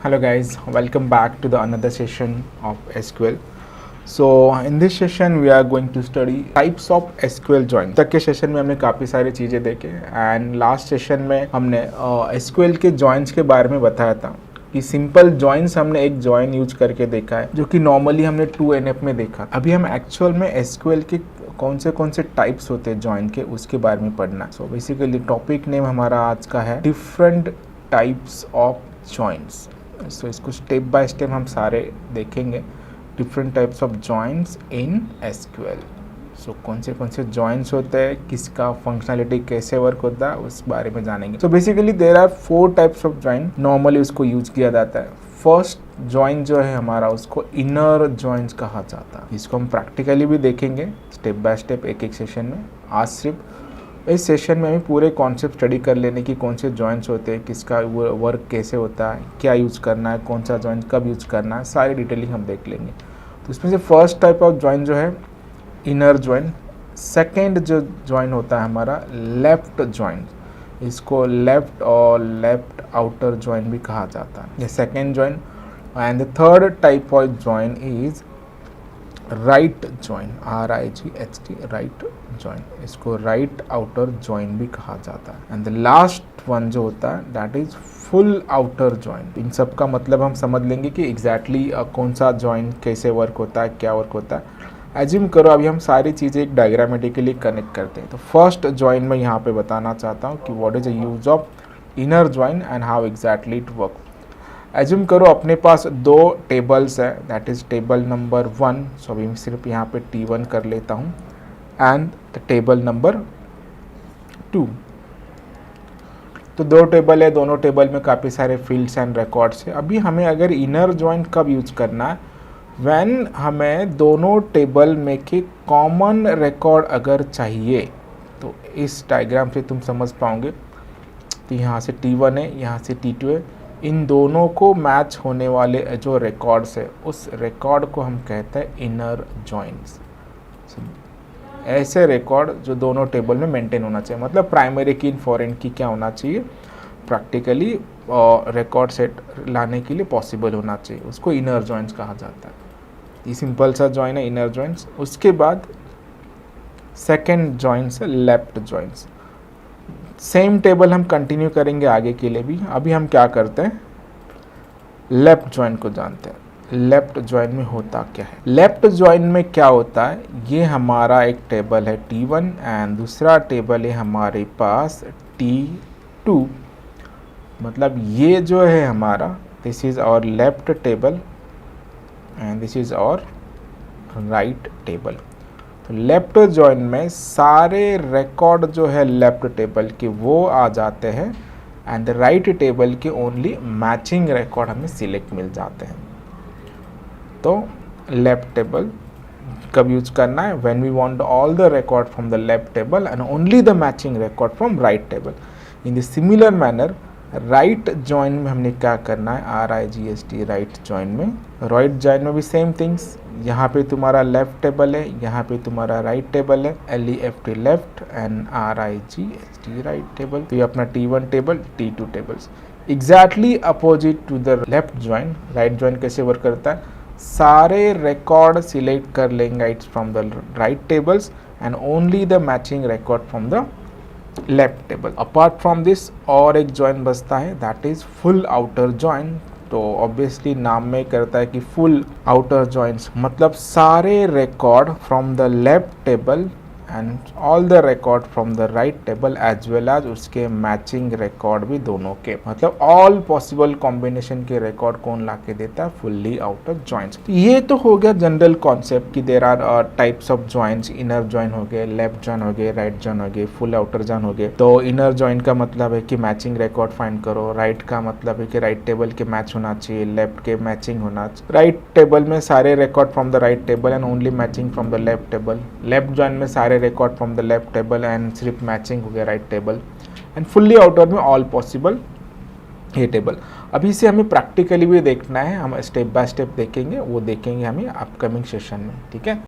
Hello guys, welcome back to the another session of SQL. So in this session we are going to study types of SQL join. तक के session में हमने काफ़ी सारी चीज़ें देखे एंड लास्ट सेशन में हमने SQL के जॉइंस के बारे में बताया था कि सिंपल जॉइंस हमने एक जॉइन यूज करके देखा है जो कि नॉर्मली हमने 2NF में देखा। अभी हम एक्चुअल में SQL के कौन से टाइप्स होते हैं जॉइन के उसके बारे में पढ़ना। सो बेसिकली टॉपिक नेम हमारा आज का है डिफरेंट टाइप्स ऑफ जॉइंस। सो इसको स्टेप बाय स्टेप हम सारे देखेंगे, different types of joins in SQL। सो कौन से जॉइंस होते हैं, किसका फंक्शनलिटी कैसे वर्क होता है उस बारे में जानेंगे। So basically there are 4 types of join normally उसको यूज किया जाता है। फर्स्ट जॉइन जो है हमारा उसको इनर जॉइंस कहा जाता है। इसको हम प्रैक्टिकली भी देखेंगे स्टेप बाय स्टेप एक एक सेशन में। आज सिर्फ इस सेशन में हमें पूरे कॉन्सेप्ट स्टडी कर लेने की कौन से जॉइंट्स होते हैं, किसका वर्क कैसे होता है, क्या यूज़ करना है, कौन सा जॉइंट कब यूज़ करना है, सारी डिटेलिंग हम देख लेंगे। तो इसमें से फर्स्ट टाइप ऑफ जॉइंट जो है इनर जॉइंट। सेकेंड जो जॉइंट होता है हमारा लेफ्ट जॉइंट, इसको लेफ्ट और लेफ्ट आउटर जॉइंट भी कहा जाता है, ये second joint. And the third type of joint is right joint, RIGHT right joint, इसको राइट आउटर जॉइंट भी कहा जाता है। एंड द लास्ट वन जो होता है that is full outer joint. इन सब का मतलब हम समझ लेंगे कि एग्जैक्टली कौन सा जॉइंट कैसे वर्क होता है, क्या वर्क होता है। एज्यूम करो अभी हम सारी चीज़ें एक डायग्रामेटिकली कनेक्ट करते हैं। तो फर्स्ट जॉइंट में यहाँ पे बताना चाहता हूँ कि what is the use of inner joint and how exactly it work. Assume करो अपने पास 2 टेबल्स है, दैट इज टेबल नंबर 1। सो अभी मैं सिर्फ यहाँ पे T1 कर लेता हूँ एंड द टेबल नंबर 2। तो 2 टेबल है, दोनों टेबल में काफ़ी सारे फील्ड्स एंड रिकॉर्ड्स है। अभी हमें अगर इनर जॉइंट कब यूज करना है, व्हेन हमें दोनों टेबल में के कॉमन रिकॉर्ड अगर चाहिए। तो इस डायग्राम से तुम समझ पाओगे, तो यहाँ से T1 है, यहाँ से T2 है, इन दोनों को मैच होने वाले जो रिकॉर्ड्स है उस रिकॉर्ड को हम कहते हैं इनर जॉइंट्स। ऐसे रिकॉर्ड जो दोनों टेबल में मेंटेन होना चाहिए, मतलब प्राइमरी की फॉरेन की क्या होना चाहिए, प्रैक्टिकली रिकॉर्ड सेट लाने के लिए पॉसिबल होना चाहिए, उसको इनर जॉइंट्स कहा जाता है। ये सिंपल सा जॉइन है इनर जॉइंट्स। उसके बाद सेकेंड जॉइंट्स है लेफ्ट जॉइंट्स। सेम टेबल हम कंटिन्यू करेंगे आगे के लिए भी। अभी हम क्या करते हैं, लेफ्ट जॉइंट को जानते हैं। लेफ्ट जॉइंट में होता क्या है, लेफ्ट जॉइंट में क्या होता है, ये हमारा एक टेबल है T1 एंड दूसरा टेबल है हमारे पास T2। मतलब ये जो है हमारा this is our left table and this is our right table. तो लेफ्ट जॉइंट में सारे रिकॉर्ड जो है लेफ्ट टेबल के वो आ जाते हैं एंड राइट टेबल के ओनली मैचिंग रिकॉर्ड हमें सिलेक्ट मिल जाते हैं। तो लेफ्ट टेबल कब यूज करना है, when we want all the record from the left table and only the matching record from right table. In the similar manner right joint में हमने क्या करना है, RIGHT राइट जॉइंट में। राइट जॉइंट में भी सेम थिंग्स, यहाँ पे तुम्हारा लेफ्ट टेबल है, यहाँ पे तुम्हारा राइट टेबल है, LEFT left and RIGHT right table. तो ये अपना T1 table, T2 tables exactly opposite to the left joint. Right joint कैसे वर्क करता है, सारे रिकॉर्ड सिलेक्ट कर लेंगे it's from the right tables and only the matching record from the left table. Apart from this और एक joint बचता है that is full outer joint. तो ऑब्वियसली नाम में करता है कि फुल आउटर जॉइंट्स मतलब सारे record from the left table and all the record from the right table as well as उसके मैचिंग रिकॉर्ड भी दोनों के, मतलब ऑल पॉसिबल कॉम्बिनेशन के रिकॉर्ड कौन ला के देता है, फुल्ली आउटर जॉइंट्स। तो ये तो हो गया जनरल कॉन्सेप्ट कि there are types of joints. Inner joint हो गए, लेफ्ट जॉइंट हो गए, राइट जॉइंट हो गए, फुल आउटर जॉइंट हो गए। तो इनर जॉइंट का मतलब है कि मैचिंग रिकॉर्ड फाइंड करो, राइट का मतलब है कि राइट टेबल के मैच होना चाहिए, लेफ्ट के मैचिंग होना चाहिए। राइट टेबल में सारे record from the right table and only matching from the left table. Left joint में सारे record from the left table and सिर्फ मैचिंग हो गया right table. And fully outer में ऑल पॉसिबल ये टेबल। अभी से हमें प्रैक्टिकली भी देखना है, हम स्टेप बाय स्टेप देखेंगे, वो देखेंगे हमें अपकमिंग सेशन में, ठीक है।